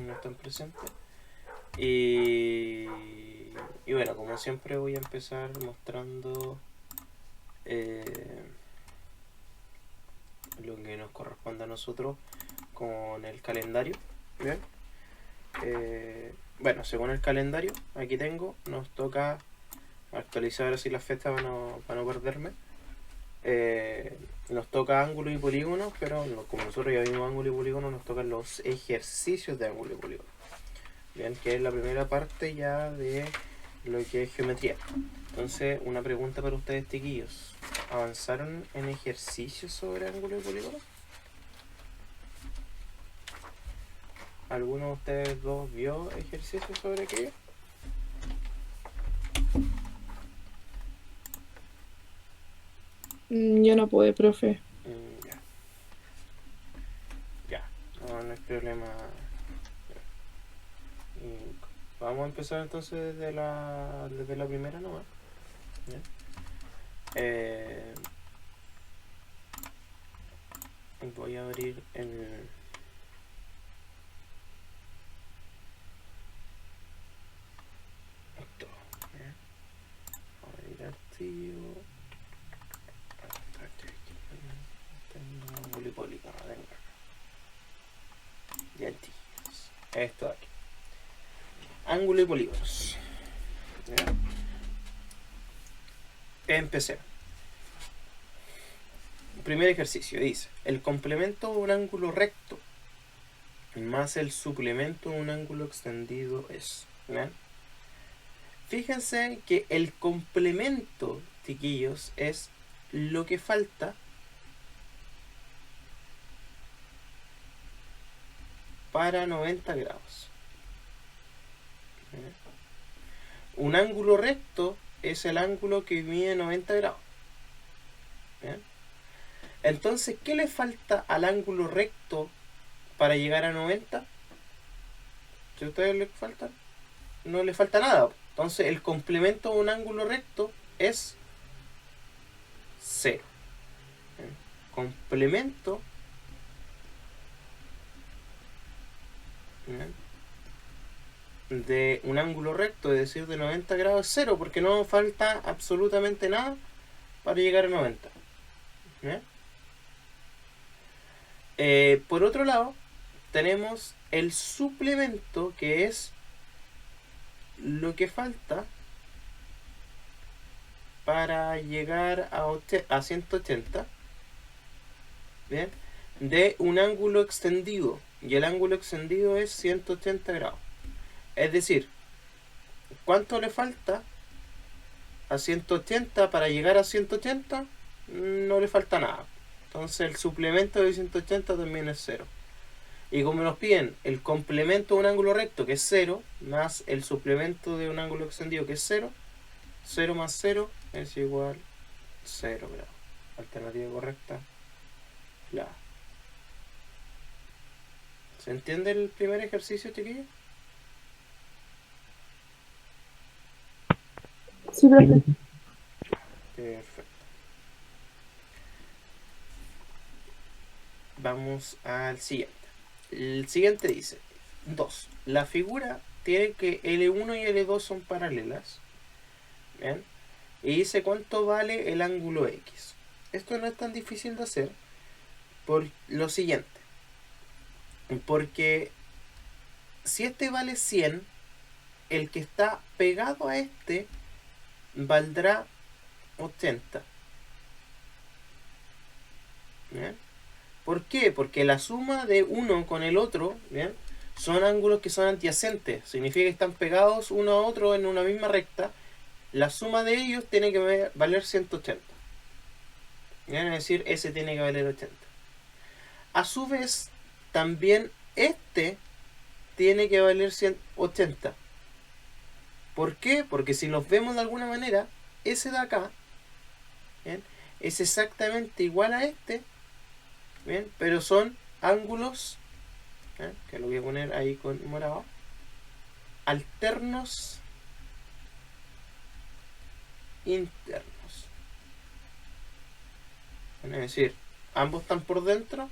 no están presentes. Y bueno, como siempre voy a empezar mostrando lo que nos corresponde a nosotros con el calendario. ¿Bien? Bueno, según el calendario, aquí tengo, nos toca actualizar así las fechas para no perderme. Nos toca ángulo y polígono, pero como nosotros ya vimos ángulo y polígono, nos tocan los ejercicios de ángulo y polígono. Bien, que es la primera parte ya de lo que es geometría. Entonces, una pregunta para ustedes, chiquillos. ¿Avanzaron en ejercicios sobre ángulo y polígono? ¿Alguno de ustedes dos vio ejercicios sobre aquello? Yo no pude, profe. Ya. Ya. No hay problema. Vamos a empezar entonces desde la primera nomás. ¿Ya? Voy a abrir el... Esto. ¿Ya? Abrir archivo. Ángulo y polígono. Ya, tíos. Esto de aquí. Ángulo y polígonos. ¿Ya? Empecemos. Primer ejercicio dice: el complemento de un ángulo recto más el suplemento de un ángulo extendido es. ¿Bien? Fíjense que el complemento, chiquillos, es lo que falta para 90 grados. ¿Bien? Un ángulo recto es el ángulo que mide 90 grados. ¿Bien? Entonces, ¿qué le falta al ángulo recto para llegar a 90? Si a ustedes les falta, no le falta nada. Entonces, el complemento de un ángulo recto es 0. ¿Bien? Complemento, ¿bien?, de un ángulo recto, es decir, de 90 grados, es 0, porque no falta absolutamente nada para llegar a 90. ¿Bien? Por otro lado, tenemos el suplemento, que es lo que falta para llegar a 180, ¿bien?, de un ángulo extendido. Y el ángulo extendido es 180 grados. Es decir, ¿cuánto le falta a 180 para llegar a 180? No le falta nada. Entonces el suplemento de 180 también es 0. Y como nos piden el complemento de un ángulo recto, que es 0, más el suplemento de un ángulo extendido, que es 0, 0 más 0 es igual a 0 grados. Alternativa correcta, la A. ¿Se entiende el primer ejercicio, chiquillos? Sí, profe. Perfecto. Vamos al siguiente. El siguiente dice: 2. La figura tiene que L1 y L2 son paralelas. ¿Bien? Y dice cuánto vale el ángulo X. Esto no es tan difícil de hacer por lo siguiente. Porque si este vale 100, el que está pegado a este valdrá 80. ¿Bien? ¿Por qué? Porque la suma de uno con el otro, ¿bien?, son ángulos que son adyacentes. Significa que están pegados uno a otro en una misma recta. La suma de ellos tiene que valer 180. ¿Bien? Es decir, ese tiene que valer 80. A su vez, también este tiene que valer 180. ¿Por qué? Porque si los vemos de alguna manera, ese de acá, ¿bien?, es exactamente igual a este, ¿bien?, pero son ángulos, ¿bien?, que lo voy a poner ahí con morado, alternos internos. Es decir, ambos están por dentro,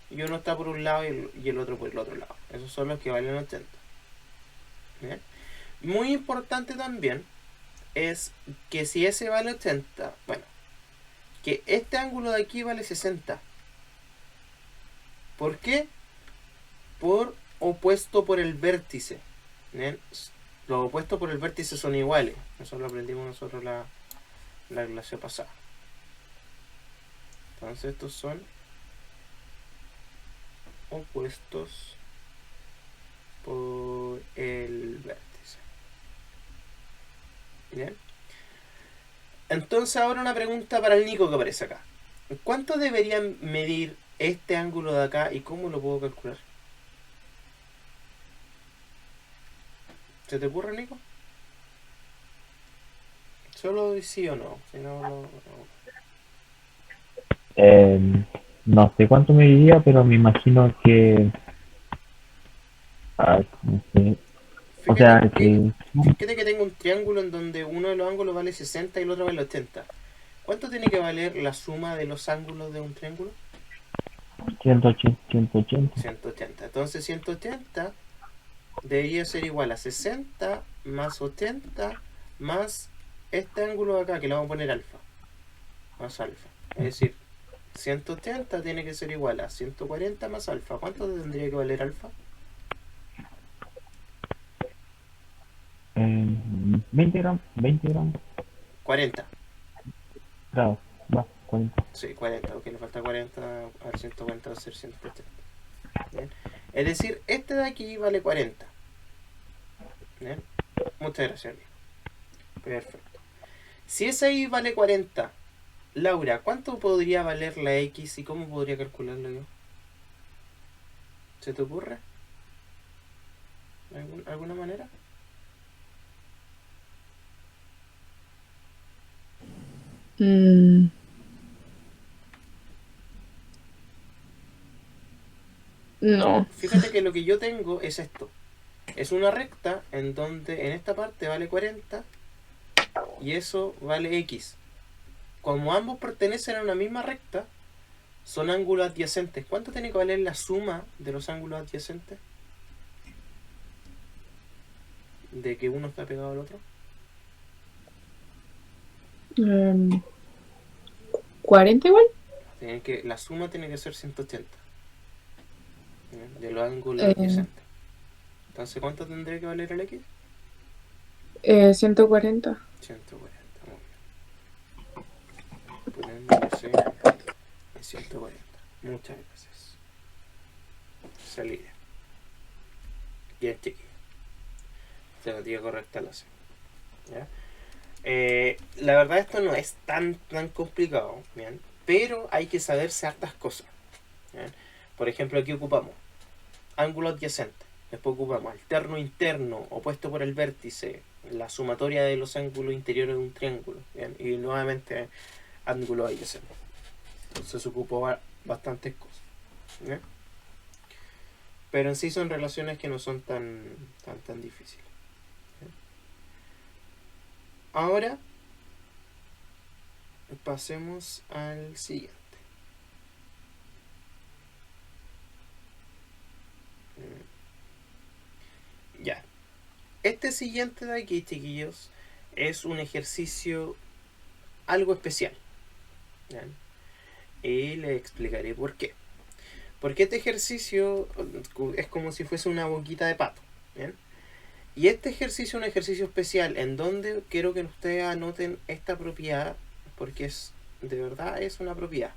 y uno está por un lado y el otro por el otro lado. Esos son los que valen 80. ¿Bien? Muy importante también es que si ese vale 80, bueno, que este ángulo de aquí vale 60. ¿Por qué? Por opuesto por el vértice. ¿Bien? Los opuestos por el vértice son iguales. Eso lo aprendimos nosotros la clase pasada. Entonces estos son opuestos por el vértice. ¿Bien? Entonces ahora una pregunta para el Nico que aparece acá. ¿Cuánto debería medir este ángulo de acá y cómo lo puedo calcular? ¿Se te ocurre, Nico? Solo sí o no. Si no, no. No sé cuánto me diría, pero me imagino que... no sé. O sea, Fíjate que tengo un triángulo en donde uno de los ángulos vale 60 y el otro vale 80. ¿Cuánto tiene que valer la suma de los ángulos de un triángulo? 180, 180. 180. Entonces 180 debería ser igual a 60 más 80 más este ángulo de acá, que le vamos a poner alfa. Más alfa. Es decir, 180 tiene que ser igual a 140 más alfa. ¿Cuánto tendría que valer alfa? 20 gramos, 20 gramos. 40. Claro, va, 40. Sí, 40, ok, le falta 40, a ver, 140 va a ser 180. ¿Bien? Es decir, este de aquí vale 40. ¿Bien? Muchas gracias, amigo. Perfecto. Si ese ahí vale 40, Laura, ¿cuánto podría valer la X y cómo podría calcularlo yo? ¿Se te ocurre? ¿Alguna manera? No. Fíjate que lo que yo tengo es esto. Es una recta en donde en esta parte vale 40 y eso vale X. Como ambos pertenecen a una misma recta, son ángulos adyacentes. ¿Cuánto tiene que valer la suma de los ángulos adyacentes? De que uno está pegado al otro. 40 igual. La suma tiene que ser 180. ¿Bien? De los ángulos adyacentes. Entonces, ¿cuánto tendría que valer el X? 140. 140, muy bien. Ponéndose en 140. Muchas gracias. Salida. Bien, chiquillo. Alternativa correcta la C. ¿Ya? La verdad esto no es tan complicado, ¿bien? Pero hay que saber ciertas cosas. ¿Bien? Por ejemplo, aquí ocupamos ángulo adyacente. Después ocupamos alterno interno, opuesto por el vértice, la sumatoria de los ángulos interiores de un triángulo. ¿Bien? Y nuevamente ángulo adyacente. Entonces se ocupó bastantes cosas. ¿Bien? Pero en sí son relaciones que no son tan difíciles. ¿Bien? Ahora pasemos al siguiente. Ya. Este siguiente de aquí, chiquillos, es un ejercicio algo especial. ¿Bien? Y le explicaré por qué. Porque este ejercicio es como si fuese una boquita de pato. ¿Bien? Y este ejercicio es un ejercicio especial en donde quiero que ustedes anoten esta propiedad, porque de verdad es una propiedad.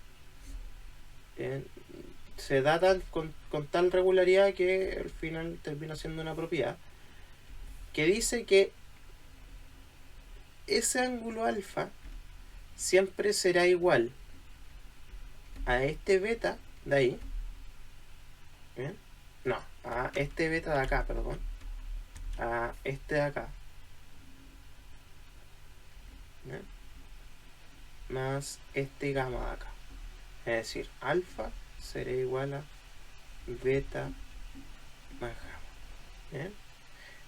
¿Bien? Se da con tal regularidad que al final termina siendo una propiedad que dice que ese ángulo alfa siempre será igual a este beta de ahí. ¿Bien? No, a este beta de acá, perdón. A este de acá. ¿Bien? Más este gamma de acá. Es decir, alfa será igual a beta más gamma. ¿Bien?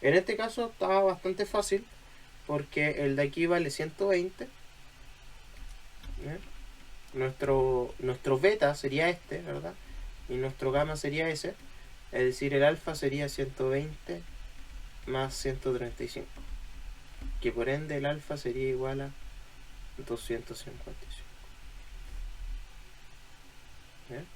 En este caso estaba bastante fácil porque el de aquí vale 120. ¿Bien? Nuestro beta sería este, ¿verdad? y nuestro gamma sería ese, es decir, el alfa sería 120 más 135, que por ende el alfa sería igual a 255. ¿Bien?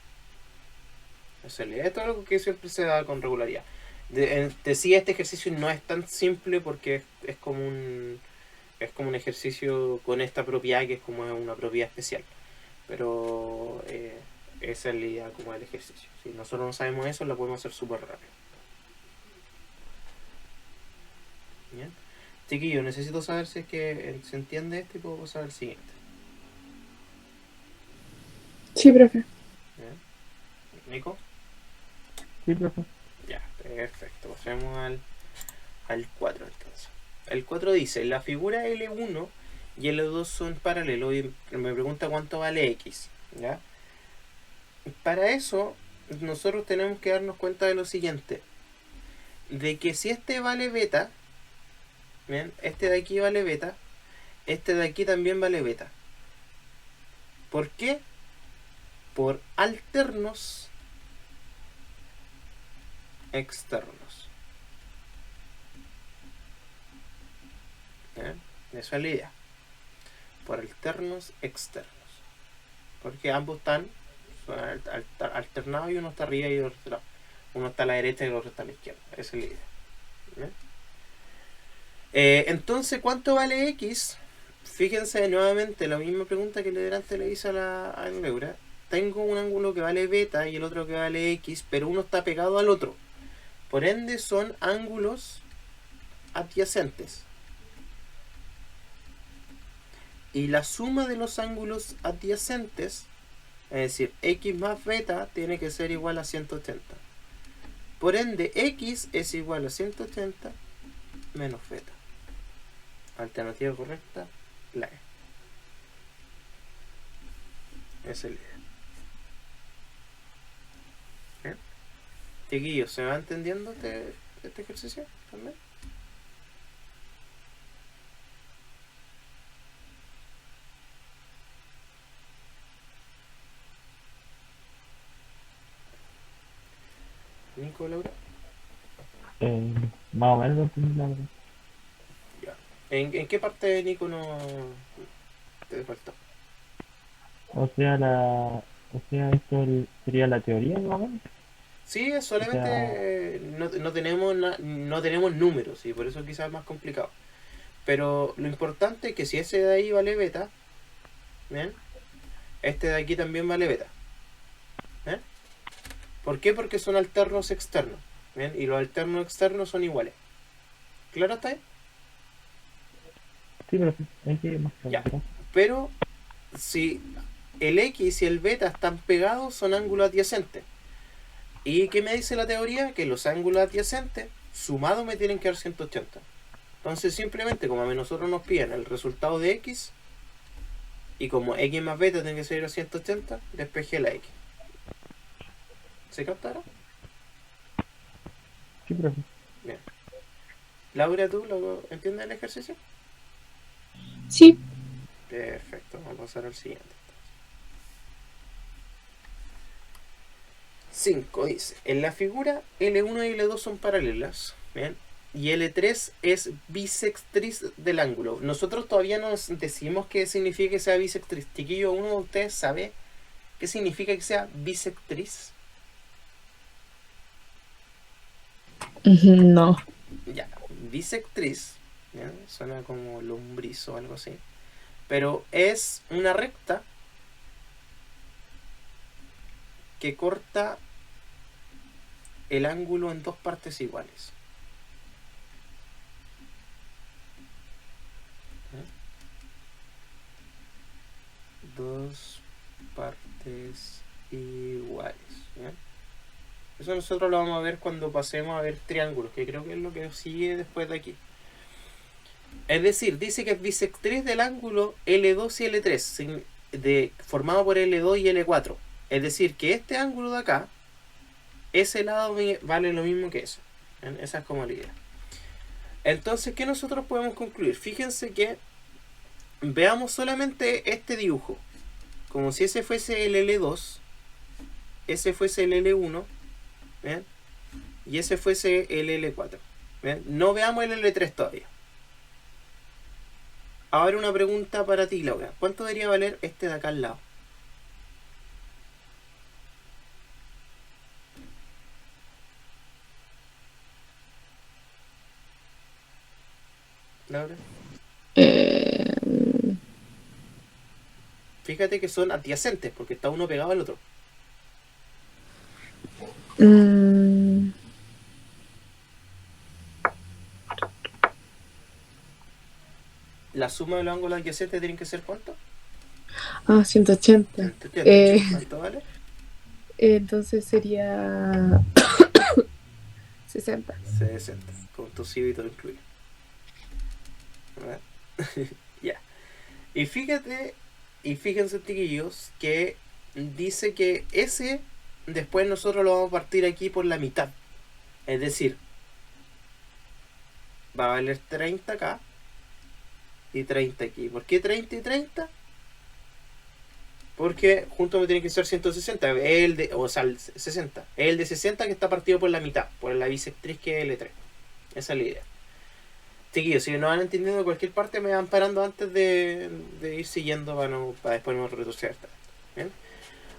Esto es algo que siempre se da con regularidad. Decía, este ejercicio no es tan simple porque es como un ejercicio con esta propiedad que es como una propiedad especial. Pero esa es la idea como del ejercicio. Si nosotros no sabemos eso, lo podemos hacer súper rápido. ¿Bien? Chiquillo, necesito saber si es que se entiende esto y puedo pasar al siguiente. Sí, profe. ¿Bien? ¿Nico? Sí, profe. Ya, perfecto. Pasemos al 4 entonces. El 4 dice, la figura L1 y L2 son paralelos y me pregunta cuánto vale X. ¿Ya? Para eso, nosotros tenemos que darnos cuenta de lo siguiente. De que si este vale beta, ¿bien? Este de aquí vale beta, este de aquí también vale beta. ¿Por qué? Por alternos externos. ¿Bien? Esa es la idea. Por alternos externos. Porque ambos están alternados y uno está arriba y otro está. Uno está a la derecha y el otro está a la izquierda. Esa es la idea. ¿Bien? Entonces, ¿cuánto vale X? Fíjense nuevamente la misma pregunta que delante le hice a la Laura. Tengo un ángulo que vale beta y el otro que vale X, pero uno está pegado al otro. Por ende son ángulos adyacentes. Y la suma de los ángulos adyacentes, es decir, X más beta, tiene que ser igual a 180. Por ende, X es igual a 180 menos beta. Alternativa correcta, la E. Es el idea. ¿Bien? Chiquillos, ¿se va entendiendo este ejercicio también? Nico, Laura. Más o menos lo entendí, la verdad. Ya. ¿En qué parte de Nico no te faltó? O sea, esto sería la teoría, más o menos. Sí, es O sea, solamente no tenemos números y por eso quizás es más complicado. Pero lo importante es que si ese de ahí vale beta, ¿bien? Este de aquí también vale beta. ¿Bien? ¿Por qué? Porque son alternos externos. ¿Bien? Y los alternos externos son iguales. ¿Claro está ahí? sí, pero hay que ir más Ya. claro. Pero si el X y el beta están pegados, son ángulos adyacentes. ¿Y qué me dice la teoría? Que los ángulos adyacentes sumados me tienen que dar 180. Entonces simplemente como a nosotros nos piden el resultado de X y como X más beta tiene que ser a 180, despejé la X. ¿Se capta ahora? Sí, profe. Bien. Laura, ¿tú entiendes el ejercicio? Sí. Perfecto, vamos a pasar al siguiente. 5 dice, en la figura L1 y L2 son paralelas, ¿bien? Y L3 es bisectriz del ángulo. Nosotros todavía no decimos qué significa que sea bisectriz. Chiquillo, ¿uno de ustedes sabe qué significa que sea bisectriz? No. Ya, bisectriz, ¿ya? Suena como lombriz o algo así. Pero es una recta que corta el ángulo en dos partes iguales. Dos partes iguales. ¿Ya? Eso nosotros lo vamos a ver cuando pasemos a ver triángulos, que creo que es lo que sigue después de aquí. Es decir, dice que es bisectriz del ángulo L2 y L3, formado por L2 y L4. Es decir, que este ángulo de acá, ese lado vale lo mismo que ese. ¿Ven? Esa es como la idea. Entonces, ¿qué nosotros podemos concluir? Fíjense que veamos solamente este dibujo. Como si ese fuese el L2 ese fuese el L1, ¿bien? Y ese fuese el L4. ¿Bien? No veamos el L3 todavía. Ahora una pregunta para ti, Laura. ¿Cuánto debería valer este de acá al lado? Laura. Eh, Fíjate que son adyacentes, porque está uno pegado al otro. mm, La suma de los ángulos adyacentes tienen que ser ¿cuánto? 180. 180. ¿Cuánto vale? Entonces sería 60. 60. Con tu CV y todo incluido. Ya. Y fíjense, chiquillos, que dice que ese después nosotros lo vamos a partir aquí por la mitad. Es decir, va a valer 30 acá y 30 aquí. ¿Por qué 30 y 30? Porque juntos me tienen que ser 160. O sea, el 60. El de 60 que está partido por la mitad, por la bisectriz que es L3. Esa es la idea. Chiquillos, si no van entendiendo cualquier parte, me van parando antes de ir siguiendo para después no retroceder. ¿Bien?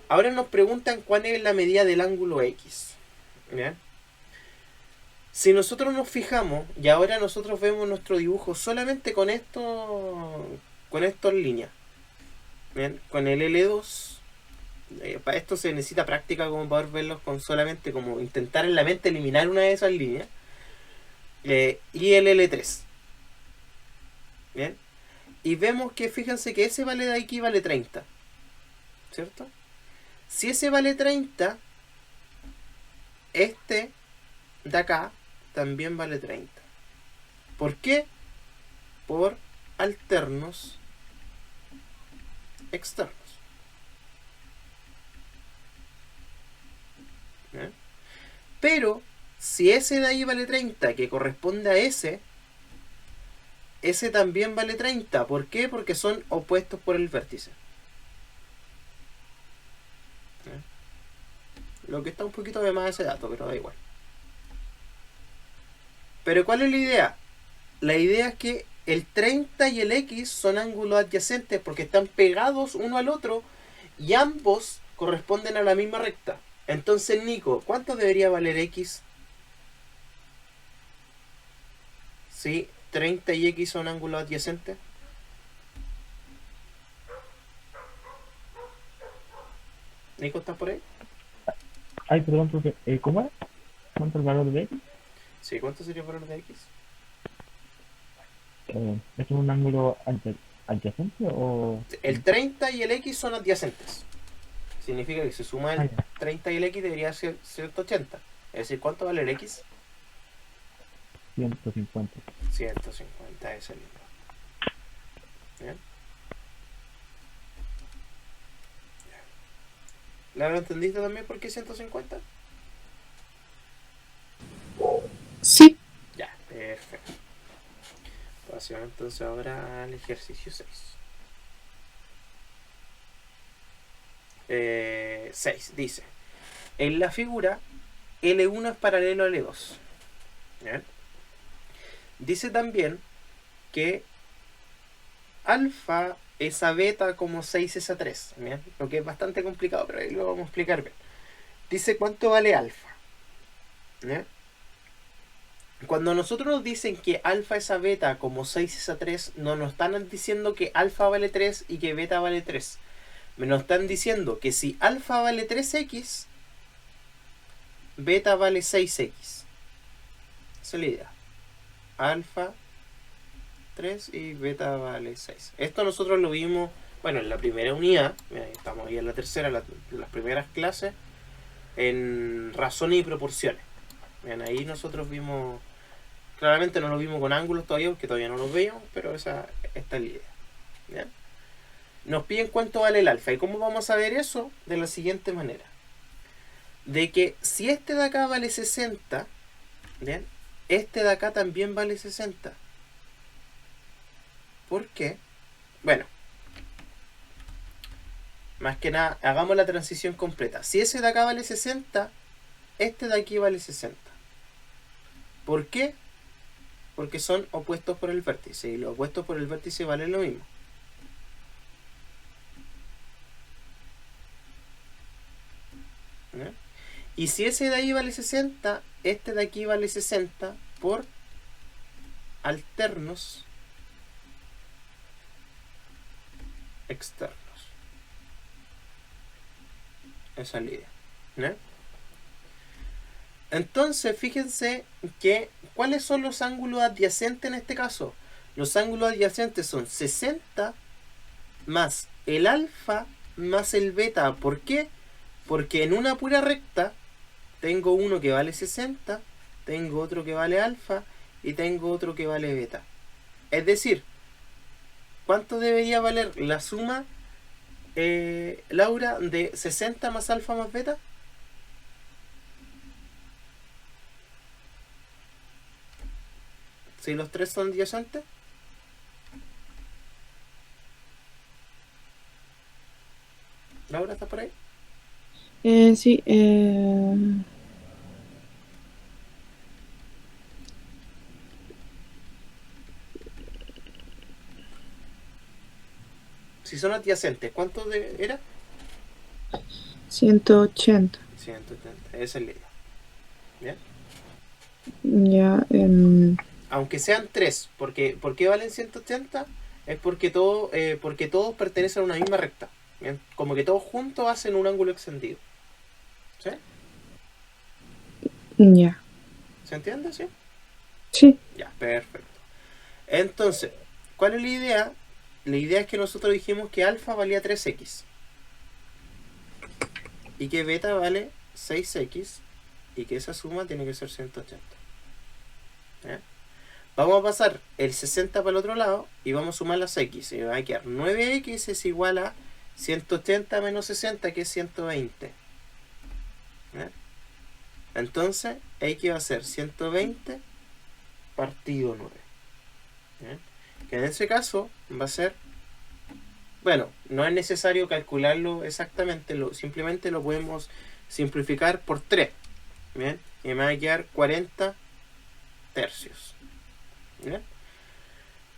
Ahora nos preguntan cuál es la medida del ángulo X. ¿Bien? Si nosotros nos fijamos, y ahora nosotros vemos nuestro dibujo solamente con estas líneas. ¿Bien? Con el L2. Para esto se necesita práctica como poder verlos con solamente como intentar en la mente eliminar una de esas líneas. Y el L3. Bien. Y vemos que fíjense que ese vale de aquí vale 30. ¿Cierto? Si ese vale 30, este de acá también vale 30. ¿Por qué? Por alternos externos. ¿Bien? Pero si ese de ahí vale 30, que corresponde a ese también vale 30. ¿Por qué? Porque son opuestos por el vértice. Lo que está un poquito de más ese dato, pero da igual. Pero ¿cuál es la idea? La idea es que el 30 y el X son ángulos adyacentes porque están pegados uno al otro y ambos corresponden a la misma recta. Entonces, Nico, ¿cuánto debería valer X? Si 30 y X son ángulos adyacentes. Nico, ¿estás por ahí? Ay, perdón, profe. ¿Cómo es? ¿Cuánto es el valor de X? Sí, ¿cuánto sería el valor de X? ¿Es un ángulo adyacente o...? El 30 y el X son adyacentes. Significa que si suma el ya. 30 y el X debería ser 180. Es decir, ¿cuánto vale el X? 150. 150, ese es el número. ¿Bien? ¿La entendiste también por qué 150? Sí. Ya, perfecto. Pasemos entonces ahora al ejercicio 6. 6 dice: en la figura L1 es paralelo a L2. ¿Bien? Dice también que alfa es a beta como 6 es a 3. ¿Bien? Lo que es bastante complicado, pero ahí lo vamos a explicar bien. Dice cuánto vale alfa. ¿Bien? Cuando nosotros nos dicen que alfa es a beta como 6 es a 3, no nos están diciendo que alfa vale 3 y que beta vale 3. Nos están diciendo que si alfa vale 3x, beta vale 6x. Esa es la idea. Alfa 3 y beta vale 6. Esto nosotros lo vimos, bueno, en la primera unidad. Estamos ahí en la tercera, las primeras clases, en razones y proporciones. Bien, ahí nosotros vimos, claramente no lo vimos con ángulos todavía, porque todavía no los veíamos, pero esta es la idea. ¿Bien? Nos piden cuánto vale el alfa. ¿Y cómo vamos a ver eso? De la siguiente manera. De que si este de acá vale 60, ¿bien? Este de acá también vale 60. ¿Por qué? Bueno, Más que nada, hagamos la transición completa. Si ese de acá vale 60, este de aquí vale 60. ¿Por qué? Porque son opuestos por el vértice. Y los opuestos por el vértice valen lo mismo. ¿Ya? Y si ese de ahí vale 60, este de aquí vale 60 por alternos externos. Esa es la idea. ¿Ya? Entonces, fíjense que ¿cuáles son los ángulos adyacentes en este caso? Los ángulos adyacentes son 60 más el alfa más el beta. ¿Por qué? Porque en una pura recta tengo uno que vale 60, tengo otro que vale alfa y tengo otro que vale beta. Es decir, ¿cuánto debería valer la suma, Laura, de 60 más alfa más beta? Si los tres son adyacentes. Laura, ¿estás por ahí? Sí. Si son adyacentes, ¿cuánto era? 180. 180, esa es la idea. ¿Bien? Ya. Aunque sean tres, porque ¿por qué valen 180? Es porque todos pertenecen a una misma recta. ¿Bien? Como que todos juntos hacen un ángulo extendido. ¿Sí? Ya. ¿Se entiende? ¿Sí? Sí. Ya, perfecto. Entonces, ¿cuál es la idea? La idea es que nosotros dijimos que alfa valía 3x y que beta vale 6x y que esa suma tiene que ser 180. ¿Eh? Vamos a pasar el 60 para el otro lado y vamos a sumar las x. Y me va a quedar 9x es igual a 180 menos 60, que es 120. ¿Eh? Entonces, x va a ser 120 partido 9. ¿Eh? Que en ese caso va a ser... Bueno, no es necesario calcularlo exactamente, simplemente lo podemos simplificar por 3. ¿Bien? Y me va a quedar 40 tercios. ¿Bien?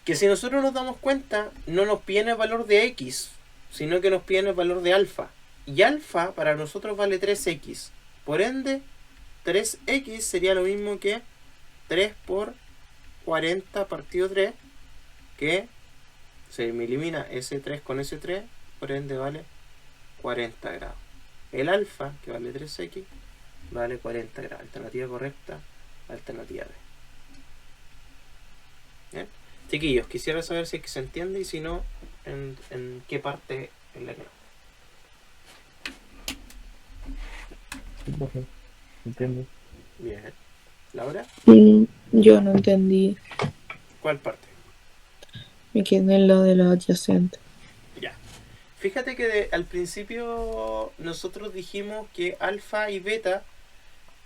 Que si nosotros nos damos cuenta, no nos pide el valor de x, sino que nos pide el valor de alfa. Y alfa para nosotros vale 3x. Por ende, 3x sería lo mismo que 3 por 40 partido 3, que se me elimina ese 3 con ese 3, por ende vale 40 grados. El alfa, que vale 3x, vale 40 grados. Alternativa correcta, alternativa B. ¿Bien? Chiquillos, quisiera saber si es que se entiende y si no, en qué parte es la que no. Sí, profe, entiendo. Bien. ¿Laura? Yo no entendí. ¿Cuál parte? Me quedé en lo de los adyacentes. Ya. Fíjate que al principio nosotros dijimos que alfa y beta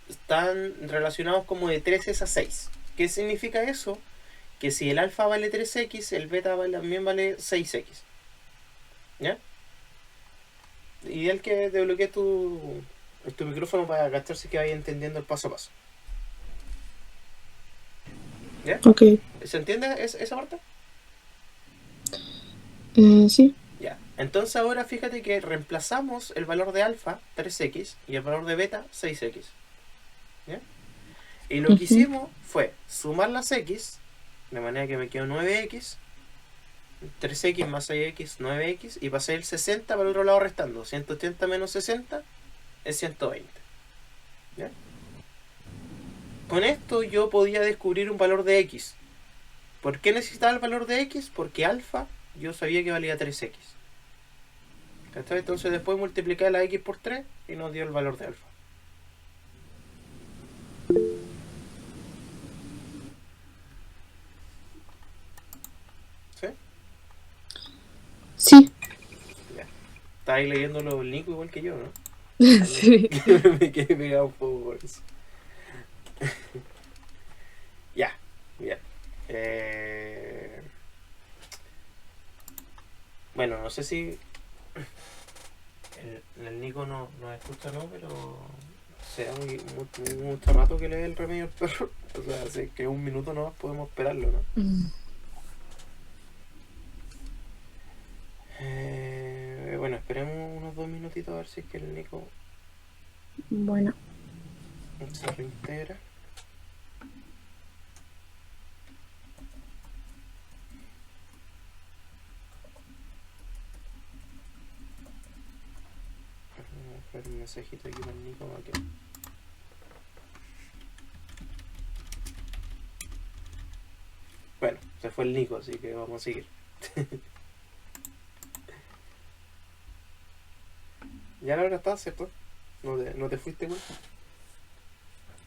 están relacionados como de 3 a 6. ¿Qué significa eso? Que si el alfa vale 3x, el beta también vale 6x. ¿Ya? Ideal que desbloquees tu micrófono para cachar si que vaya entendiendo el paso a paso. ¿Ya? Ok. ¿Se entiende esa parte? Sí. Ya. Entonces ahora fíjate que reemplazamos el valor de alfa, 3x, y el valor de beta, 6x. ¿Ya? Y lo que hicimos fue sumar las x, de manera que me quedó 9x, 3x más 6x, 9x, y pasé el 60 para el otro lado restando. 180 menos 60 es 120. ¿Ya? Con esto yo podía descubrir un valor de x. ¿Por qué necesitaba el valor de x? Porque alfa yo sabía que valía 3x. Entonces después multipliqué la x por 3 y nos dio el valor de alfa. ¿Sí? Sí. Ya. Estáis leyéndolo el Nico igual que yo, ¿no? Sí. Me quedé pegado un poco por eso. Ya, bien. Bueno, no sé si... El Nico no escucha, ¿no? Pero sea mucho rato que le dé el remedio al perro. O sea, así que un minuto nomás podemos esperarlo, ¿no? Bueno, esperemos unos 2 minutitos a ver si es que el Nico Bueno, se reintegra. Vamos a ver un mensajito aquí para el Nico. Okay. Bueno, se fue el Nico, así que vamos a seguir. Ya la hora está, ¿cierto? ¿No te fuiste, güey?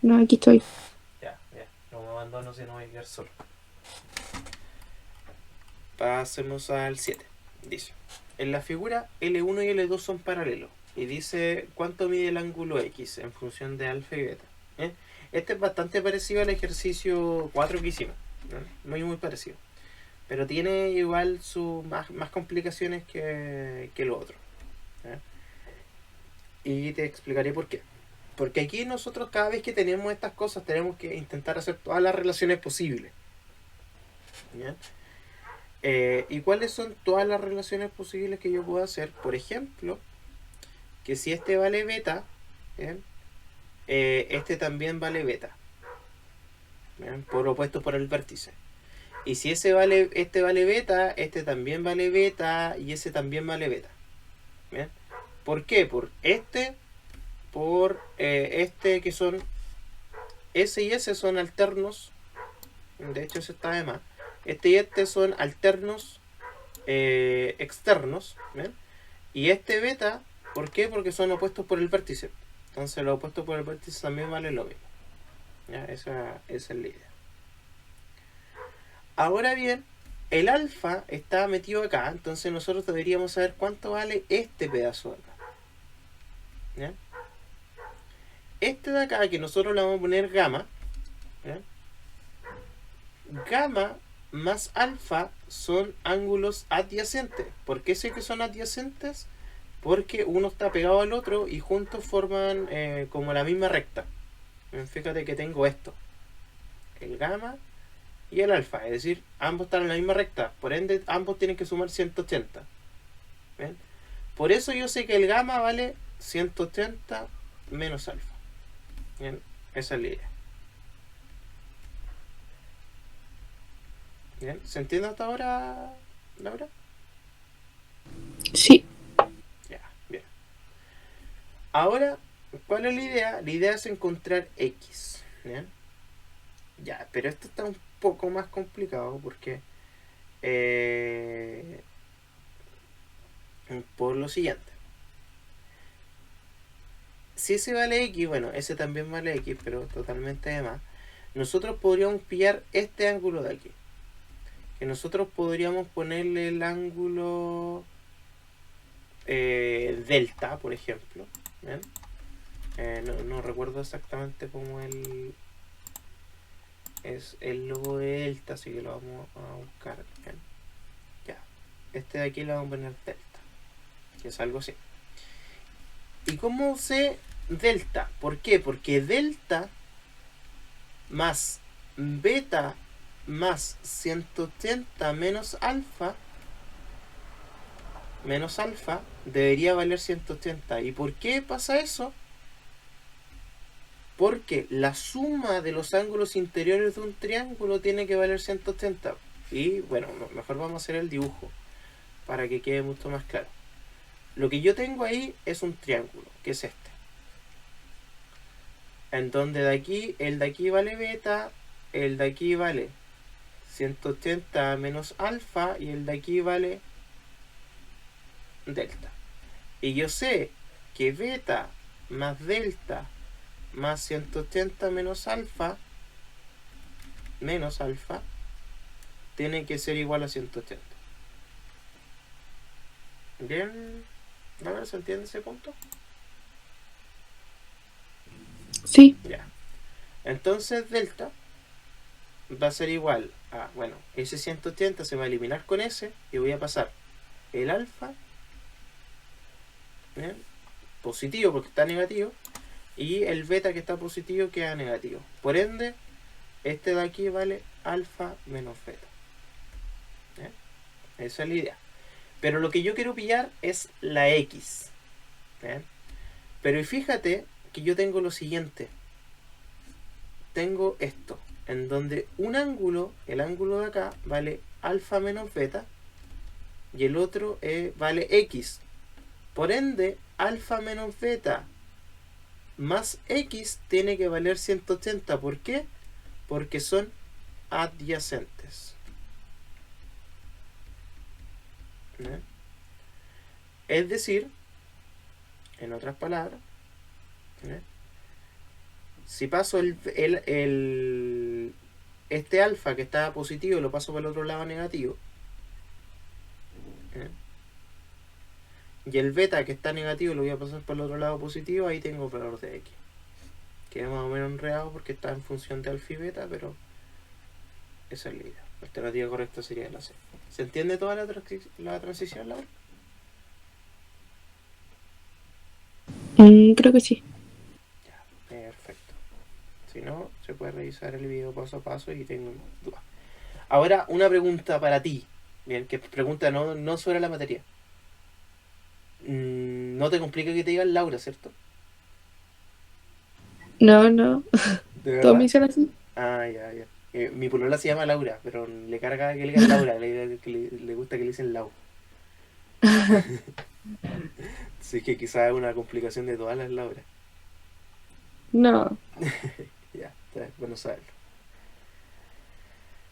no, aquí estoy. Ya, no me abandono si no voy a quedar solo. Pasemos al 7. Dice: en la figura L1 y L2 son paralelos. Y dice cuánto mide el ángulo X en función de alfa y beta. ¿Eh? Este es bastante parecido al ejercicio 4 que hicimos. ¿No? Muy parecido. Pero tiene igual sus más complicaciones que lo otro. ¿Eh? Y te explicaré por qué. Porque aquí nosotros cada vez que tenemos estas cosas tenemos que intentar hacer todas las relaciones posibles. ¿Ya? ¿Y cuáles son todas las relaciones posibles que yo puedo hacer? Por ejemplo, que si este vale beta, ¿bien? Este también vale beta, ¿bien? Por opuesto por el vértice. Y si este vale beta, este también vale beta y ese también vale beta. ¿Bien? ¿Por qué? Por este que son S y S son alternos. De hecho eso está de más. Este y este son alternos externos. ¿Bien? Y este beta, ¿por qué? Porque son opuestos por el vértice. Entonces los opuestos por el vértice también valen lo mismo. ¿Ya? Esa es la idea. Ahora bien, el alfa está metido acá, entonces nosotros deberíamos saber cuánto vale este pedazo de acá. ¿Ya? Este de acá, que nosotros le vamos a poner gamma, ¿ya? Gamma más alfa son ángulos adyacentes. ¿Por qué sé que son adyacentes? Porque uno está pegado al otro y juntos forman como la misma recta. Fíjate que tengo esto, el gamma y el alfa, es decir, ambos están en la misma recta, por ende ambos tienen que sumar 180. ¿Ven? Por eso yo sé que el gamma vale 180 menos alfa. ¿Bien? Esa es la idea. ¿Bien? ¿Se entiende hasta ahora, Laura? Sí. Ya, bien. Ahora, ¿cuál es la idea? La idea es encontrar X. ¿Bien? Ya, pero esto está un poco más complicado porque por lo siguiente. Si ese vale X, bueno, ese también vale X, pero totalmente de más. Nosotros podríamos pillar este ángulo de aquí. Que nosotros podríamos ponerle el ángulo delta, por ejemplo. ¿Bien? No recuerdo exactamente cómo es el logo de delta, así que lo vamos a buscar. ¿Bien? Ya. Este de aquí le vamos a poner delta, que es algo así. ¿Y cómo sé delta? ¿Por qué? Porque delta más beta más 180 menos alfa debería valer 180. ¿Y por qué pasa eso? Porque la suma de los ángulos interiores de un triángulo tiene que valer 180. Y bueno, mejor vamos a hacer el dibujo para que quede mucho más claro. Lo que yo tengo ahí es un triángulo, que es este. En donde el de aquí vale beta, el de aquí vale 180 menos alfa y el de aquí vale delta. Y yo sé que beta más delta más 180 menos alfa tiene que ser igual a 180. ¿Bien? ¿No se entiende ese punto? Sí. Ya. Entonces delta va a ser igual a, bueno, ese 180 se va a eliminar con ese y voy a pasar el alfa, ¿bien? positivo porque está negativo, y el beta que está positivo queda negativo. Por ende, este de aquí vale alfa menos beta. Esa es la idea. Pero lo que yo quiero pillar es la X. Pero fíjate que yo tengo lo siguiente. Tengo esto, en donde un ángulo, el ángulo de acá, vale alfa menos beta, y el otro vale X. Por ende, alfa menos beta más X tiene que valer 180. ¿Por qué? Porque son adyacentes. Es decir, en otras palabras, si paso este alfa que está positivo lo paso para el otro lado negativo, y el beta que está negativo lo voy a pasar por el otro lado positivo, ahí tengo valor de X. Queda más o menos enredado porque está en función de alfa y beta, pero esa es la idea. La alternativa correcta sería la C. ¿Se entiende toda la transición, Laura? Creo que sí. Ya, perfecto. Si no, se puede revisar el video paso a paso y tengo dudas. Ahora, una pregunta para ti. Bien, que pregunta no sobre la materia. No te complica que te digan Laura, ¿cierto? No, ¿De todos verdad? me dicen así. Ah, ya. Mi polola se llama Laura, pero le carga que le digan Laura. Le gusta que le dicen Lau. Así que quizás es una complicación de todas las Lauras. No. Ya, está bueno saberlo.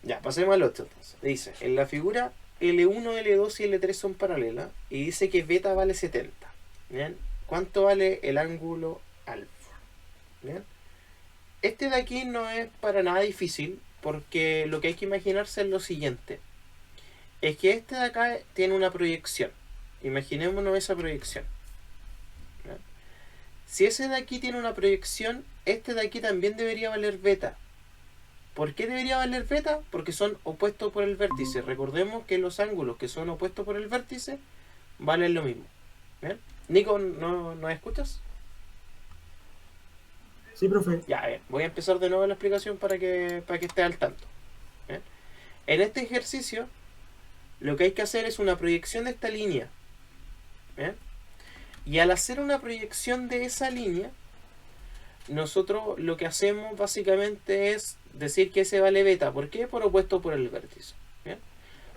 Ya, pasemos al otro entonces. Dice, en la figura L1, L2 y L3 son paralelas y dice que beta vale 70. ¿Bien? ¿Cuánto vale el ángulo alfa? ¿Bien? Este de aquí no es para nada difícil porque lo que hay que imaginarse es lo siguiente. Es que este de acá tiene una proyección. Imaginémonos esa proyección. ¿Bien? Si ese de aquí tiene una proyección, este de aquí también debería valer beta. ¿Por qué debería valer beta? Porque son opuestos por el vértice. Recordemos que los ángulos que son opuestos por el vértice valen lo mismo. ¿Bien? Nico, ¿no escuchas? Sí, profe. Ya, voy a empezar de nuevo la explicación para que esté al tanto. ¿Bien? En este ejercicio, lo que hay que hacer es una proyección de esta línea. ¿Bien? Y al hacer una proyección de esa línea, nosotros lo que hacemos básicamente es decir que ese vale beta. ¿Por qué? Por opuesto por el vértice. ¿Bien?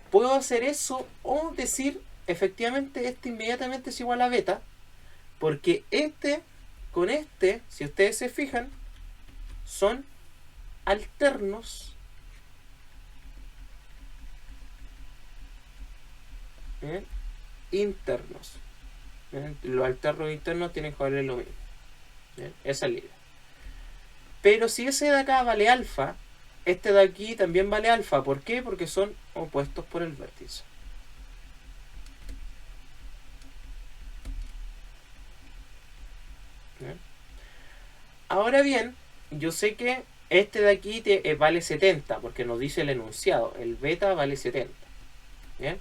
Puedo hacer eso o decir efectivamente este inmediatamente es igual a beta, porque este con este, si ustedes se fijan, son alternos. ¿Bien? Internos. ¿Bien? Los alternos internos tienen que valer lo mismo. ¿Bien? Esa es la idea. Pero si ese de acá vale alfa, este de aquí también vale alfa. ¿Por qué? Porque son opuestos por el vértice. ¿Bien? Ahora bien, yo sé que este de aquí vale 70, porque nos dice el enunciado. El beta vale 70. ¿Bien?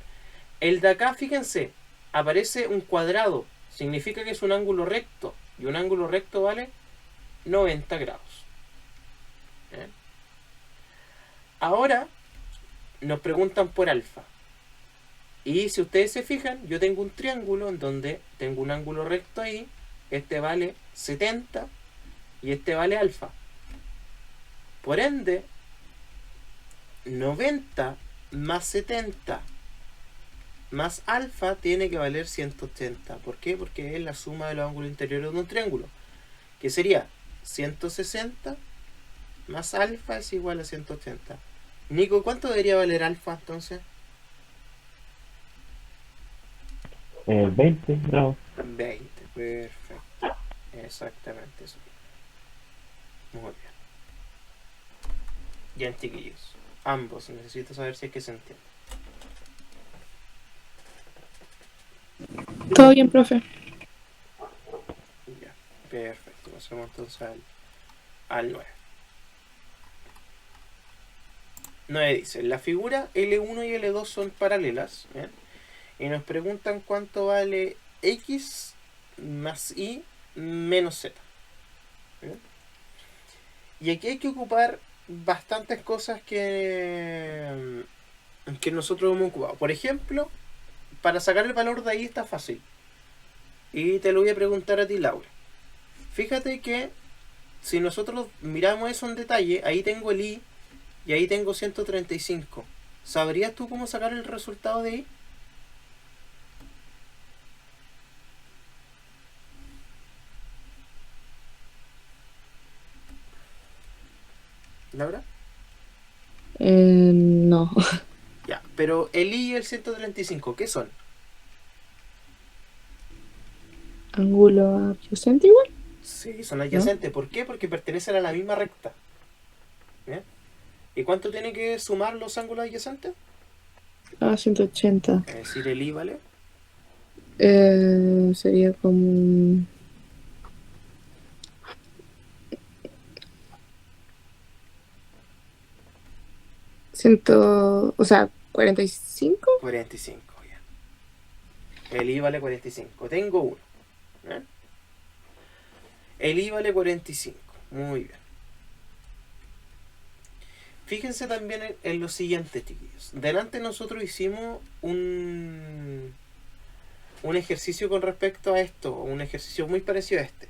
El de acá, fíjense, aparece un cuadrado. Significa que es un ángulo recto. Y un ángulo recto vale 90 grados. ¿Bien? Ahora nos preguntan por alfa. Y si ustedes se fijan, yo tengo un triángulo en donde tengo un ángulo recto ahí. Este vale 70 y este vale alfa. Por ende, 90 más 70 más alfa tiene que valer 180. ¿Por qué? Porque es la suma de los ángulos interiores de un triángulo. Que sería 160 más alfa es igual a 180. Nico, ¿cuánto debería valer alfa entonces? 20 grados. 20, perfecto. Exactamente eso. Muy bien. Bien, chiquillos. Ambos, necesito saber si es que se entiende. Todo bien, profe. Ya, perfecto. Pasemos entonces al 9. 9 dice, la figura L1 y L2 son paralelas, ¿bien? Y nos preguntan cuánto vale X más i menos z. ¿Bien? Y aquí hay que ocupar bastantes cosas que nosotros hemos ocupado. Por ejemplo, para sacar el valor de ahí está fácil. Y te lo voy a preguntar a ti, Laura. Fíjate que si nosotros miramos eso en detalle, ahí tengo el i y ahí tengo 135. ¿Sabrías tú cómo sacar el resultado de ahí? Laura. No. Ya, pero el i y el 135, ¿qué son? Ángulo adyacente igual, Sí, son ¿no? adyacentes. ¿Por qué? Porque pertenecen a la misma recta. ¿Bien? ¿Y cuánto tiene que sumar los ángulos adyacentes? 180. Es decir, el i vale Sería como... O sea, 45. 45. Ya. El i vale 45. Tengo uno. ¿Eh? El i vale 45. Muy bien. Fíjense también en lo siguiente, chiquillos. Delante nosotros hicimos un ejercicio con respecto a esto, un ejercicio muy parecido a este,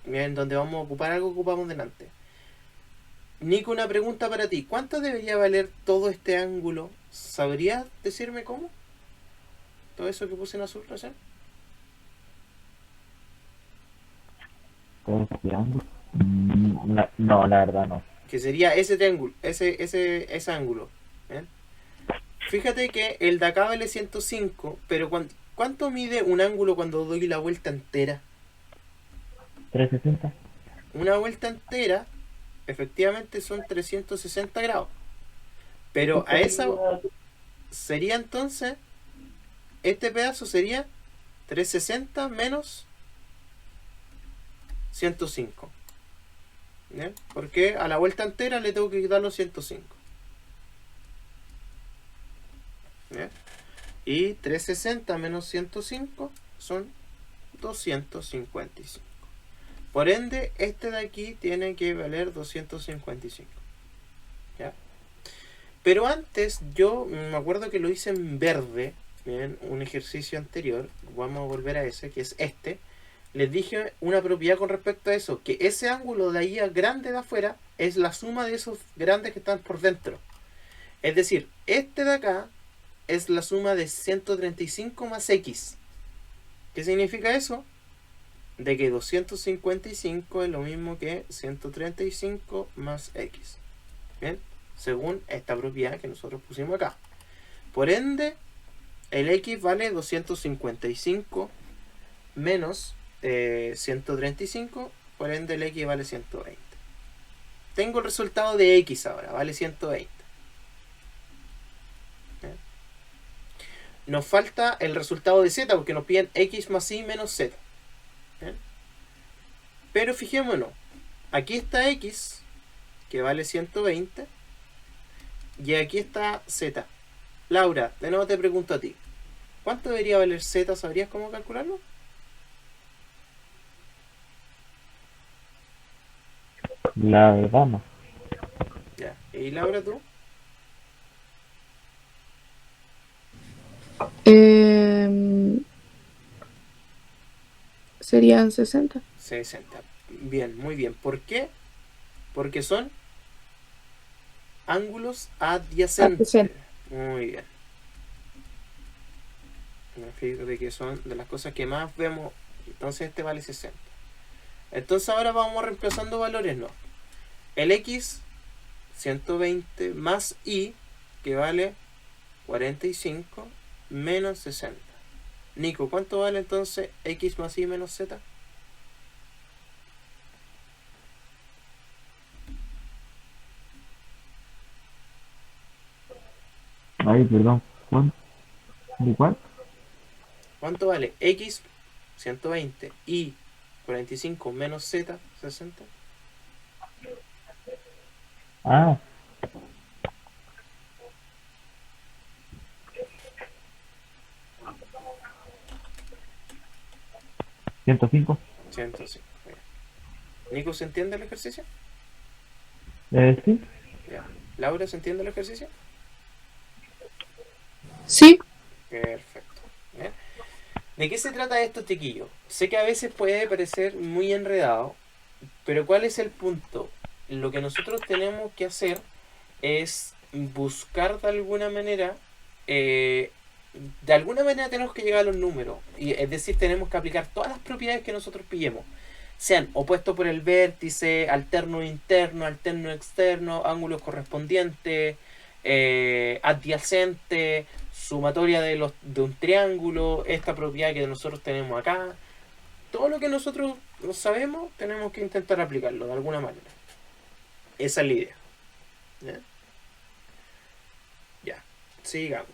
en donde vamos a ocupar algo que ocupamos delante. Nico, una pregunta para ti. ¿Cuánto debería valer todo este ángulo? ¿Sabrías decirme cómo? Todo eso que puse en azul recién. ¿Todo este ángulo? No, la verdad no. Que sería ese triángulo, ese ángulo. ¿Bien? Fíjate que el de acá vale 105, pero ¿cuánto mide un ángulo cuando doy la vuelta entera? 360. Una vuelta entera, efectivamente, son 360 grados. Pero a esa sería entonces, este pedazo sería 360 menos 105. ¿Bien? Porque a la vuelta entera le tengo que quitar los 105. ¿Bien? Y 360 menos 105 son 255. Por ende, este de aquí tiene que valer 255. ¿Ya? Pero antes, yo me acuerdo que lo hice en verde, en un ejercicio anterior. Vamos a volver a ese, que es este. Les dije una propiedad con respecto a eso, que ese ángulo de ahí grande de afuera es la suma de esos grandes que están por dentro. Es decir, este de acá es la suma de 135 más x. ¿Qué significa eso? De que 255 es lo mismo que 135 más x. ¿Bien? Según esta propiedad que nosotros pusimos acá. Por ende, el x vale 255 menos 135, por ende el x vale 120. Tengo el resultado de x ahora, vale 120. ¿Bien? Nos falta el resultado de z, porque nos piden x más y menos z. ¿Bien? Pero fijémonos, aquí está x, que vale 120, y aquí está z. Laura, de nuevo te pregunto a ti, ¿cuánto debería valer z? ¿Sabrías cómo calcularlo? La verdad no. Ya. ¿Y Laura, tú? Serían 60. 60. Bien, muy bien. ¿Por qué? Porque son ángulos adyacentes. 60. Muy bien. Fíjate que son de las cosas que más vemos. Entonces este vale 60. Entonces ahora vamos reemplazando valores, ¿no? El x 120 más y, que vale 45 menos 60. Nico, ¿cuánto vale entonces x más y menos z? Ay, perdón. ¿Cuánto? ¿De cuál? ¿Cuánto vale x 120 y 45 menos z 60? Ah, 105. 105. Bien. Nico, ¿se entiende el ejercicio? Sí. Ya. Laura, ¿se entiende el ejercicio? Sí, Perfecto. Bien. ¿De qué se trata esto, chiquillos? Sé que a veces puede parecer muy enredado, pero ¿cuál es el punto? Lo que nosotros tenemos que hacer es buscar de alguna manera tenemos que llegar a los números. Y, es decir, tenemos que aplicar todas las propiedades que nosotros pillemos. Sean opuesto por el vértice, alterno interno, alterno externo, ángulos correspondientes, adyacente, sumatoria de un triángulo, esta propiedad que nosotros tenemos acá. Todo lo que nosotros sabemos, tenemos que intentar aplicarlo de alguna manera. Esa es la idea. ¿Ya? Ya. Sigamos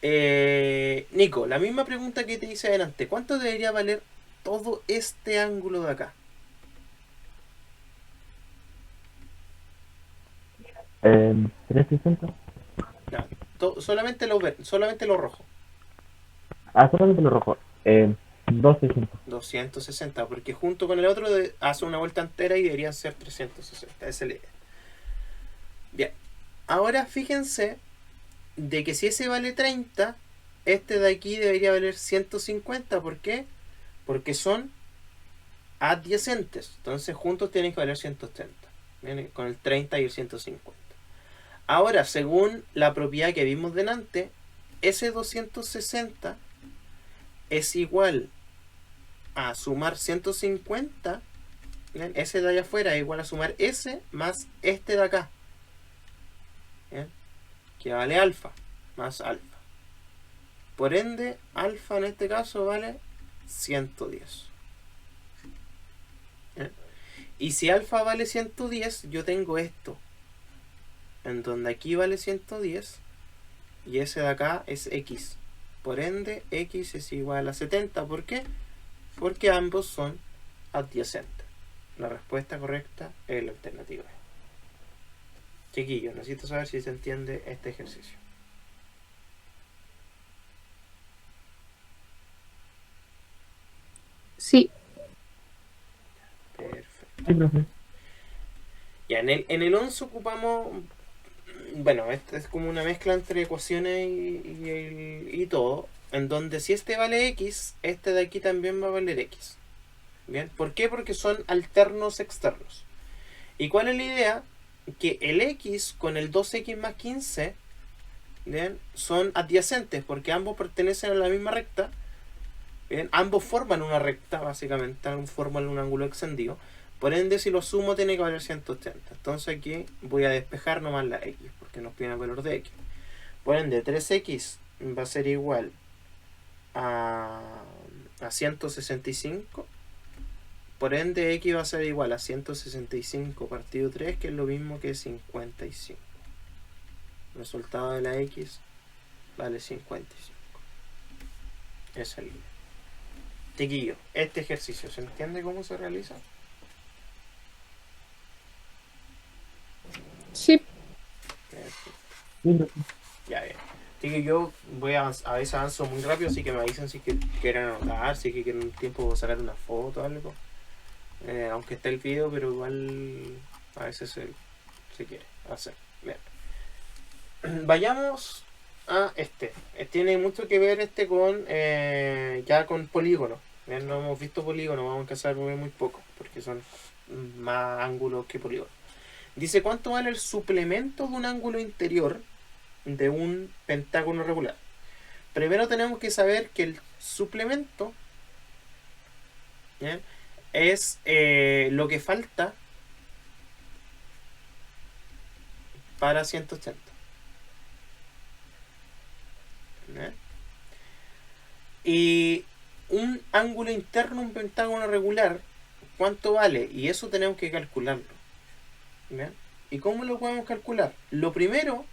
entonces. Nico, la misma pregunta que te hice adelante. ¿Cuánto debería valer todo este ángulo de acá? 360. Ya, solamente lo rojo. Solamente lo rojo. 260. 260, porque junto con el otro hace una vuelta entera y deberían ser 360. Esa es la idea. Bien. Ahora fíjense de que si ese vale 30, este de aquí debería valer 150. ¿Por qué? Porque son adyacentes. Entonces juntos tienen que valer 180. ¿Bien? Con el 30 y el 150. Ahora, según la propiedad que vimos delante, ese 260 es igual a sumar 150. ¿Bien? Ese de allá afuera es igual a sumar ese más este de acá. ¿Bien? Que vale alfa más alfa. Por ende, alfa en este caso vale 110. ¿Bien? Y si alfa vale 110, yo tengo esto. En donde aquí vale 110 y ese de acá es x. Por ende, x es igual a 70. ¿Por qué? Porque ambos son adyacentes. La respuesta correcta es la alternativa. Chiquillos, necesito saber si se entiende este ejercicio. sí, Perfecto. Sí, profe. Ya, en el 11 ocupamos, bueno, esta es como una mezcla entre ecuaciones y todo, en donde si este vale x, este de aquí también va a valer x. ¿Bien? ¿Por qué? Porque son alternos externos. ¿Y cuál es la idea? Que el x con el 2x más 15, ¿bien? Son adyacentes, porque ambos pertenecen a la misma recta. ¿Bien? Ambos forman una recta, básicamente, ambos forman un ángulo extendido. Por ende, si lo sumo, tiene que valer 180. Entonces aquí voy a despejar nomás la x, porque nos pide el valor de x. Por ende, 3x va a ser igual a 165. Por ende, x va a ser igual a 165 partido 3, que es lo mismo que 55. El resultado de la x vale 55. Esa es la idea. Chiquillo, este ejercicio, ¿se entiende cómo se realiza? sí. Perfecto. Sí, profe. Ya bien. Así que yo voy a veces avanzo muy rápido, así que me avisen si que quieren anotar, si que quieren un tiempo sacar una foto o algo. Aunque esté el video, pero igual a veces se quiere hacer. Bien. Vayamos a este. Tiene mucho que ver con ya con polígonos. Bien, no hemos visto polígonos, vamos a empezar a ver muy poco, porque son más ángulos que polígonos. Dice, ¿cuánto vale el suplemento de un ángulo interior de un pentágono regular? Primero tenemos que saber que el suplemento, ¿bien?, es lo que falta para 180. ¿Bien? Y un ángulo interno, un pentágono regular, ¿cuánto vale? Y eso tenemos que calcularlo. ¿Bien? ¿Y cómo lo podemos calcular? Lo primero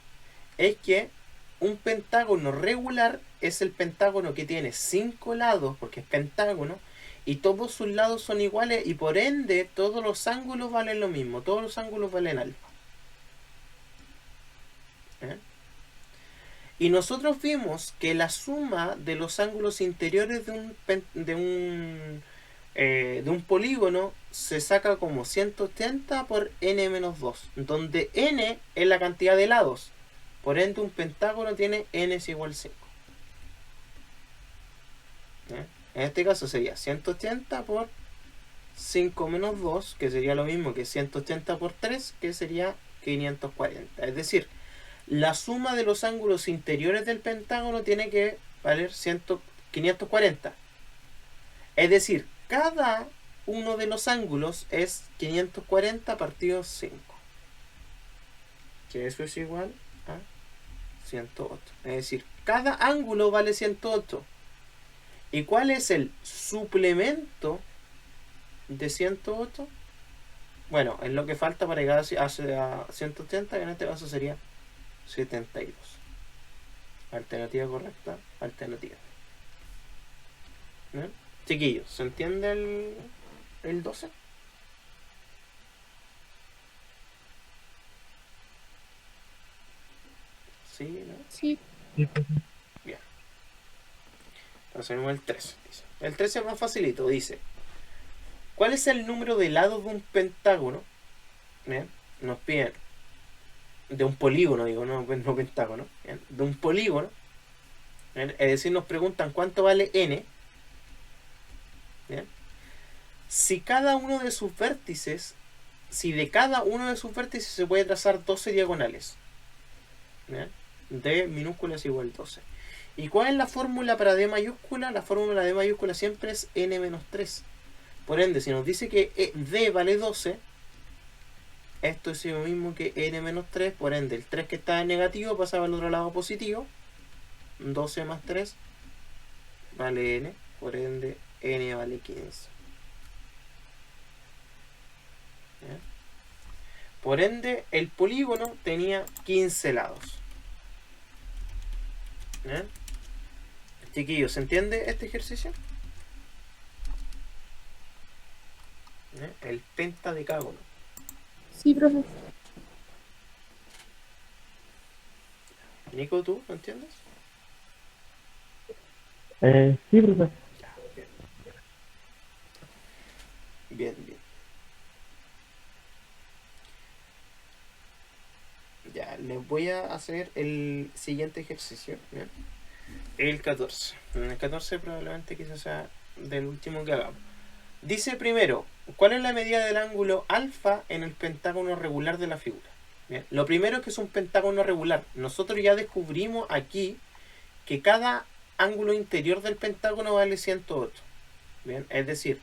es que un pentágono regular es el pentágono que tiene 5 lados, porque es pentágono, y todos sus lados son iguales, y por ende todos los ángulos valen lo mismo, todos los ángulos valen alfa. ¿Eh? Y nosotros vimos que la suma de los ángulos interiores de un polígono se saca como 180 por n menos 2, donde n es la cantidad de lados. Por ende, un pentágono tiene n es igual a 5. En este caso sería 180 por 5 menos 2, que sería lo mismo que 180 por 3, que sería 540. Es decir, la suma de los ángulos interiores del pentágono tiene que valer 540. Es decir, cada uno de los ángulos es 540 partido 5. Que eso es igual a 108. Es decir, cada ángulo vale 108. ¿Y cuál es el suplemento de 108? Bueno, es lo que falta para llegar a 180, que en este caso sería 72. Alternativa correcta, alternativa. ¿No? Chiquillos, ¿se entiende el 12? ¿Sí? ¿No? Sí. Sí, profe. Bien. Entonces el 13. Dice. El 13 es más facilito, dice. ¿Cuál es el número de lados de un pentágono? Bien. Nos piden de un polígono, digo, no pentágono. Bien. De un polígono. Bien. Es decir, nos preguntan cuánto vale n. Bien. Si de cada uno de sus vértices se puede trazar 12 diagonales. ¿Bien? D minúscula es igual a 12. ¿Y cuál es la fórmula para D mayúscula? La fórmula de D mayúscula siempre es n menos 3. Por ende, si nos dice que D vale 12, esto es lo mismo que n menos 3. Por ende, el 3 que está en negativo pasa al otro lado positivo. 12 más 3 vale n. Por ende, n vale 15. ¿Bien? Por ende, el polígono tenía 15 lados. ¿Bien? Chiquillos, ¿se entiende este ejercicio? ¿Bien? El pentadecágono. Sí, profe. Nico, ¿tú lo entiendes? Sí, profe. Ya, bien. Bien, bien. Ya, les voy a hacer el siguiente ejercicio. ¿Bien? El 14. El 14 probablemente quizás sea del último que hagamos. Dice primero, ¿cuál es la medida del ángulo alfa en el pentágono regular de la figura? Bien, lo primero es que es un pentágono regular. Nosotros ya descubrimos aquí que cada ángulo interior del pentágono vale 108. Bien, es decir,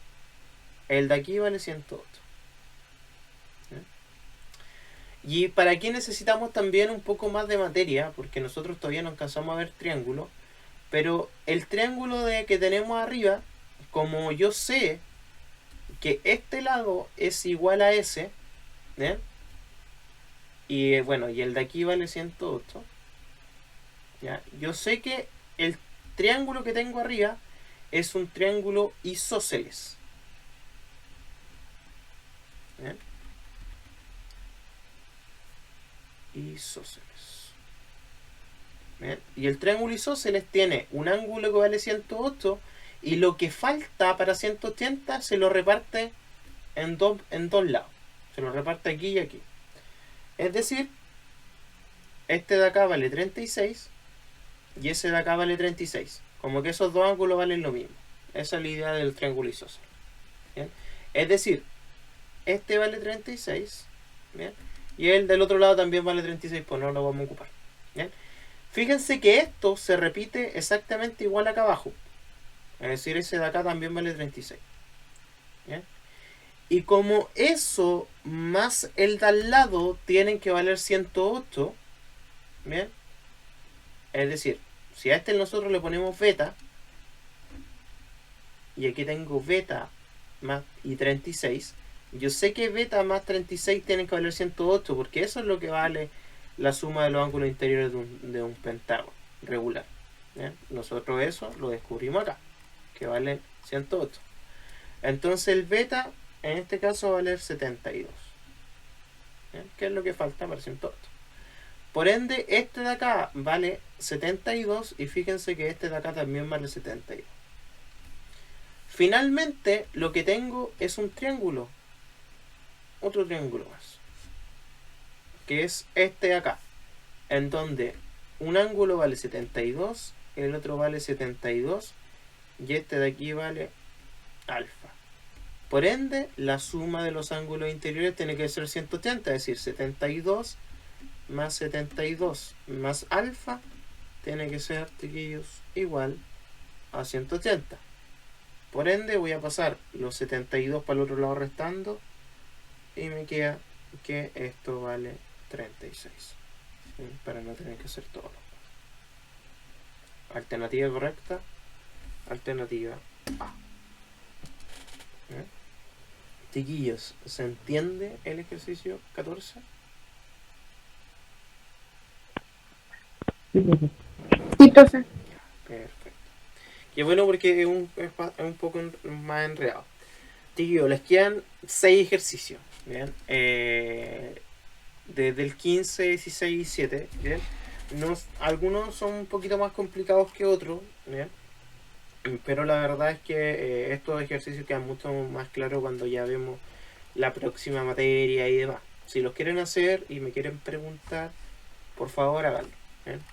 el de aquí vale 108. Bien. Y para aquí necesitamos también un poco más de materia, porque nosotros todavía no alcanzamos a ver triángulo. Pero el triángulo que tenemos arriba, como yo sé que este lado es igual a ese, ¿bien? Y bueno, y el de aquí vale 108, ¿ya? Yo sé que el triángulo que tengo arriba es un triángulo isósceles. ¿Bien? Isósceles. ¿Bien? Y el triángulo isósceles tiene un ángulo que vale 108 y lo que falta para 180 se lo reparte en dos lados. Se lo reparte aquí y aquí. Es decir, este de acá vale 36 y ese de acá vale 36. Como que esos dos ángulos valen lo mismo. Esa es la idea del triángulo isósceles. ¿Bien? Es decir, este vale 36, ¿bien? Y el del otro lado también vale 36, pues no lo vamos a ocupar. ¿Bien? Fíjense que esto se repite exactamente igual acá abajo. Es decir, ese de acá también vale 36. ¿Bien? Y como eso más el de al lado tienen que valer 108, ¿bien? Es decir, si a este nosotros le ponemos beta, y aquí tengo beta más y 36, yo sé que beta más 36 tienen que valer 108, porque eso es lo que vale la suma de los ángulos interiores de un pentágono regular. ¿Bien? Nosotros eso lo descubrimos acá, que vale 108. Entonces el beta en este caso va a valer 72. ¿Bien? ¿Qué es lo que falta para 108? Por ende, este de acá vale 72 y fíjense que este de acá también vale 72. Finalmente, lo que tengo es un triángulo. Otro triángulo más. Que es este de acá. En donde un ángulo vale 72, el otro vale 72 y este de aquí vale alfa. Por ende, la suma de los ángulos interiores tiene que ser 180, es decir, 72 más 72 más alfa tiene que ser, chiquillos, igual a 180. Por ende, voy a pasar los 72 para el otro lado restando y me queda que esto vale 36. Para no tener que hacer todo. Alternativa correcta, alternativa A. Chiquillos, ¿se entiende el ejercicio 14? Sí, profe. Sí, profe. Perfecto. Qué bueno porque es un poco más enredado. Chiquillos, les quedan 6 ejercicios. ¿Bien? Desde el 15, 16 y 17. ¿Bien? Algunos son un poquito más complicados que otros. ¿Bien? Pero la verdad es que estos ejercicios quedan mucho más claros cuando ya vemos la próxima materia y demás. Si los quieren hacer y me quieren preguntar, por favor háganlo.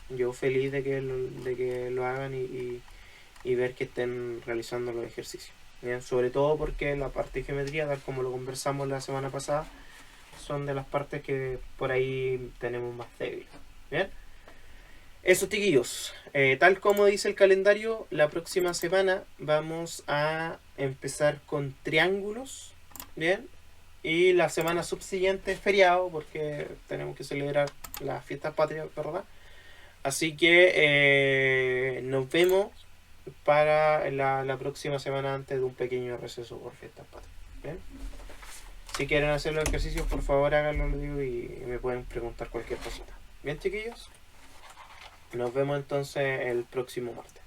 Yo feliz de que lo hagan y ver que estén realizando los ejercicios. ¿Bien? Sobre todo porque la parte de geometría, tal como lo conversamos la semana pasada, son de las partes que por ahí tenemos más débil. ¿Bien? Eso, chiquillos. Tal como dice el calendario, la próxima semana vamos a empezar con triángulos. ¿Bien? Y la semana subsiguiente es feriado porque tenemos que celebrar las fiestas patrias, ¿verdad? Así que nos vemos para la próxima semana antes de un pequeño receso por fiestas patrias. ¿Bien? Si quieren hacer los ejercicios, por favor háganlo, lo digo, y me pueden preguntar cualquier cosita. ¿Bien, chiquillos? Nos vemos entonces el próximo martes.